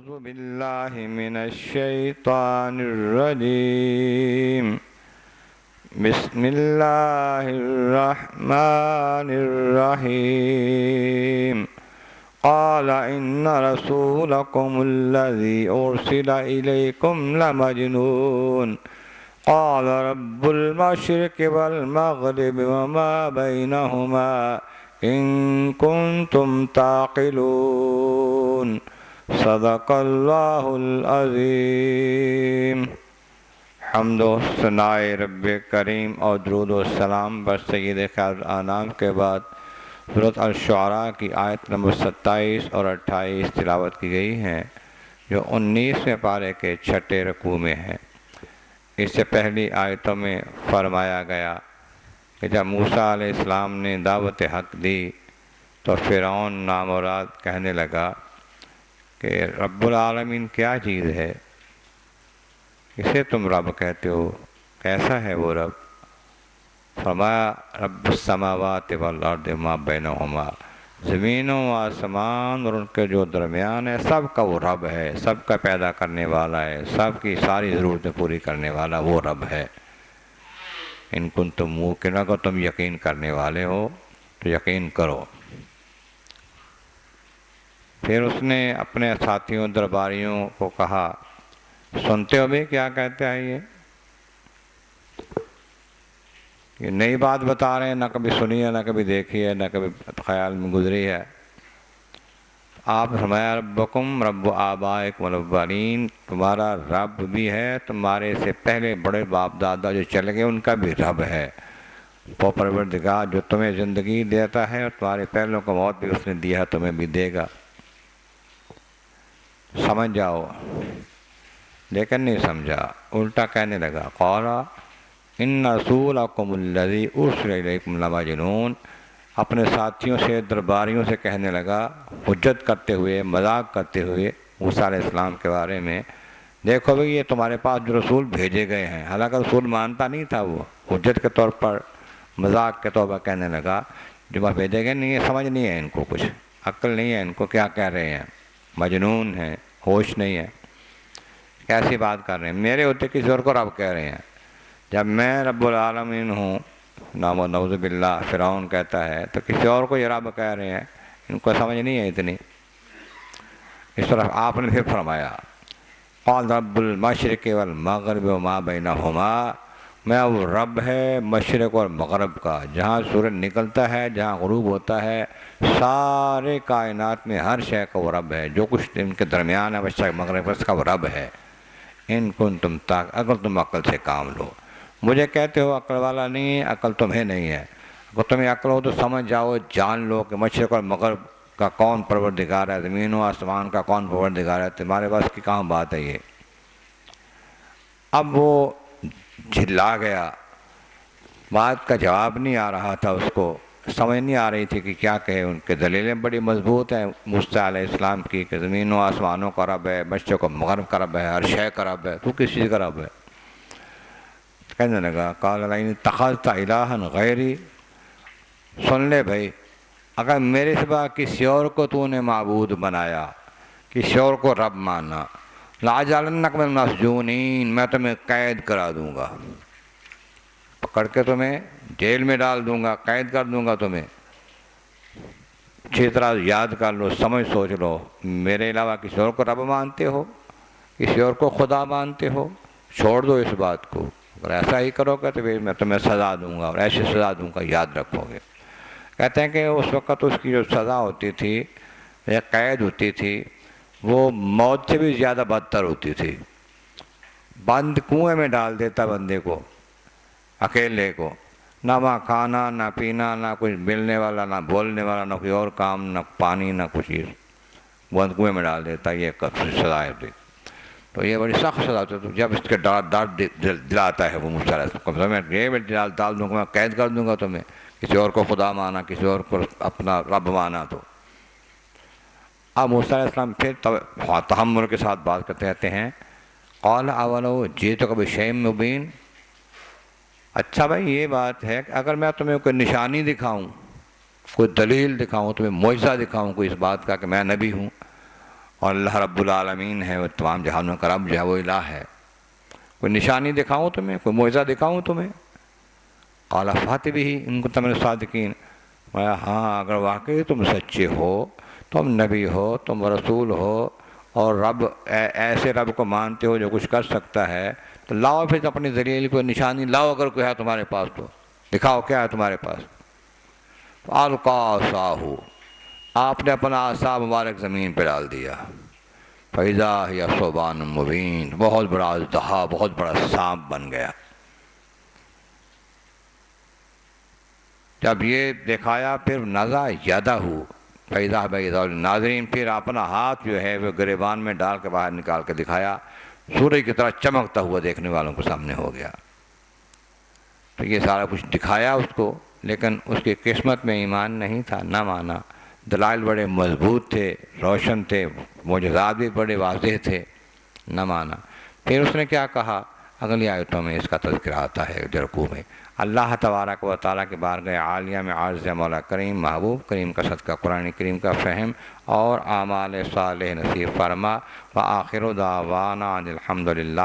أعوذ بالله من الشيطان الرجيم بسم الله الرحمن الرحيم قال إن رسولكم الذي أرسل إليكم لمجنون قال رب المشرق والمغرب وما بينهما إن كنتم تعقلون صدق اللہ العظیم۔ حمد و ثناء رب کریم اور درود و سلام بر سید خیر الانام کے بعد سورۃ الشعراء کی آیت نمبر 27 اور 28 تلاوت کی گئی ہیں، جو 19ویں پارے کے چھٹے رکوع میں ہیں۔ اس سے پہلی آیتوں میں فرمایا گیا کہ جب موسیٰ علیہ السلام نے دعوت حق دی تو فرعون نامراد کہنے لگا کہ رب العالمین کیا چیز ہے، اسے تم رب کہتے ہو، کیسا ہے وہ رب؟ فرمایا رب السماوات والارض ما بینہما، زمینوں و آسمان اور ان کے جو درمیان ہے سب کا وہ رب ہے، سب کا پیدا کرنے والا ہے، سب کی ساری ضرورتیں پوری کرنے والا وہ رب ہے۔ ان کنتم موقنون، اگر تم یقین کرنے والے ہو تو یقین کرو۔ پھر اس نے اپنے ساتھیوں درباریوں کو کہا، سنتے ہو بھی کیا کہتے ہیں یہ نئی بات بتا رہے ہیں، نہ کبھی سنی ہے، نہ کبھی دیکھی ہے، نہ کبھی خیال میں گزری ہے۔ آپ فرمایا ربکم رب آبائکم الاولین، تمہارا رب بھی ہے، تمہارے سے پہلے بڑے باپ دادا جو چلے گئے ان کا بھی رب ہے۔ وہ پروردگار جو تمہیں زندگی دیتا ہے اور تمہارے پہلوں کو موت بھی اس نے دیا ہے، تمہیں بھی دے گا، سمجھ جاؤ۔ لیکن نہیں سمجھا، الٹا کہنے لگا قال ان رسولکم الذی ارسل الیکم لمجنون، اپنے ساتھیوں سے درباریوں سے کہنے لگا، حجت کرتے ہوئے، مذاق کرتے ہوئے موسیٰ علیہ السلام کے بارے میں، دیکھو بھئی یہ تمہارے پاس جو رسول بھیجے گئے ہیں، حالانکہ رسول مانتا نہیں تھا، وہ حجت کے طور پر، مذاق کے طور پر کہنے لگا جو بات بھیجے گئے نہیں ہے، سمجھ نہیں ہے ان کو، کچھ عقل نہیں ہے ان کو، کیا کہہ رہے ہیں، مجنون ہیں، ہوش نہیں ہے، کیسی بات کر رہے ہیں، میرے ہوتے کسی اور کو رب کہہ رہے ہیں، جب میں رب العالمین ہوں۔ نعوذ باللہ فرعون کہتا ہے تو کسی اور کو یہ رب کہہ رہے ہیں، ان کو سمجھ نہیں ہے اتنی۔ اس طرح آپ نے پھر فرمایا قال رب المشرق والمغرب وما بینہما، میں وہ رب ہے مشرق اور مغرب کا، جہاں سورج نکلتا ہے، جہاں غروب ہوتا ہے، سارے کائنات میں ہر شے کا وہ رب ہے، جو کچھ ان کے درمیان ہے مشرق مغرب اس کا وہ رب ہے۔ ان کنتم اگر تم عقل سے کام لو، مجھے کہتے ہو عقل والا نہیں ہے، عقل تمہیں نہیں ہے، اگر تمہیں عقل ہو تو سمجھ جاؤ، جان لو کہ مشرق اور مغرب کا کون پروردگار ہے، زمین و آسمان کا کون پروردگار ہے، تمہارے پاس کی کہاں بات ہے یہ۔ اب وہ جھلا گیا، بات کا جواب نہیں آ رہا تھا، اس کو سمجھ نہیں آ رہی تھی کہ کیا کہے، ان کے دلیلیں بڑی مضبوط ہیں موسیٰ علیہ السلام کی کہ زمین و آسمانوں کا رب ہے، مشرق و مغرب کا رب ہے، ہر شے کا رب ہے، تو کس چیز کا رب ہے؟ کہنے لگا قال لئن اتخذت الہا غیری، سن لے بھائی، اگر میرے سوا کسی اور کو تو نے معبود بنایا، کسی اور کو رب مانا، لَأَجْعَلَنَّكَ مِنَ الْمَسْجُونِينَ، میں تمہیں قید کرا دوں گا، پکڑ کے تمہیں جیل میں ڈال دوں گا، قید کر دوں گا تمہیں۔ اچھی طرح یاد کر لو، سمجھ سوچ لو، میرے علاوہ کسی اور کو رب مانتے ہو، کسی اور کو خدا مانتے ہو، چھوڑ دو اس بات کو، اگر ایسا ہی کرو گے تو میں تمہیں سزا دوں گا، اور ایسی سزا دوں گا یاد رکھو گے۔ کہتے ہیں کہ اس وقت اس کی جو سزا ہوتی تھی یا قید ہوتی تھی وہ موت سے بھی زیادہ بدتر ہوتی تھی۔ بند کنویں میں ڈال دیتا بندے کو، اکیلے کو، نہ وہاں کھانا نہ پینا، نہ کچھ ملنے والا، نہ بولنے والا، نہ کوئی اور کام، نہ پانی، نہ کچھ چیز، بند کنویں میں ڈال دیتا، یہ سزا ہوتی۔ تو یہ بڑی سخت سزا ہوتی ہے، تو جب اس کے ڈر دلاتا ہے وہ موسیٰ علیہ السلام، میں یہ ڈال دوں گا، میں قید کر دوں گا تمہیں، کسی اور کو خدا مانا، کسی اور کو اپنا رب مانا تو۔ اب موسیٰ علیہ السلام پھر تحمل کے ساتھ بات کرتے رہتے ہیں قال اولو جئتک بشیء مبین، اچھا بھائی یہ بات ہے کہ اگر میں تمہیں کوئی نشانی دکھاؤں، کوئی دلیل دکھاؤں، تمہیں معجزہ دکھاؤں کوئی اس بات کا کہ میں نبی ہوں، اور اللہ رب العالمین ہے، وہ تمام جہانوں کا رب جو ہے وہ الہ ہے، کوئی نشانی دکھاؤں تمہیں، کوئی معجزہ دکھاؤں تمہیں؟ قال فات بہ ان کنتم من الصادقین، ہاں اگر واقعی تم سچے ہو، تم نبی ہو، تم رسول ہو، اور رب ایسے رب کو مانتے ہو جو کچھ کر سکتا ہے، تو لاؤ پھر اپنی دلیل کوئی نشانی لاؤ، اگر کوئی ہے تمہارے پاس تو دکھاؤ کیا ہے تمہارے پاس۔ القیٰ عصاہ، آپ نے اپنا عصا مبارک زمین پہ ڈال دیا، فَإِذَا هِيَ ثُعْبَانٌ مُبِينٌ، بہت بڑا اژدہا، بہت بڑا سانپ بن گیا۔ جب یہ دکھایا پھر نزع یدہ، فَإِذَا بَيْضَاءُ لِلنَّاظِرِينَ، پھر اپنا ہاتھ جو ہے وہ گریبان میں ڈال کے باہر نکال کے دکھایا، سورج کی طرح چمکتا ہوا دیکھنے والوں کے سامنے ہو گیا۔ تو یہ سارا کچھ دکھایا اس کو، لیکن اس کی قسمت میں ایمان نہیں تھا، نہ مانا۔ دلائل بڑے مضبوط تھے، روشن تھے، معجزات بھی بڑے واضح تھے، نہ مانا۔ پھر اس نے کیا کہا؟ اگلی آیتوں میں اس کا تذکرہ آتا ہے رکوع میں۔ اللہ تبارک و تعالیٰ کے بارگاہ عالیہ میں عرض ہے مولا کریم، محبوب کریم کا صدقہ قرآن کریم کا فہم اور اعمال صالح نصیب فرما۔ وآخر دعوانا ان الحمد للہ۔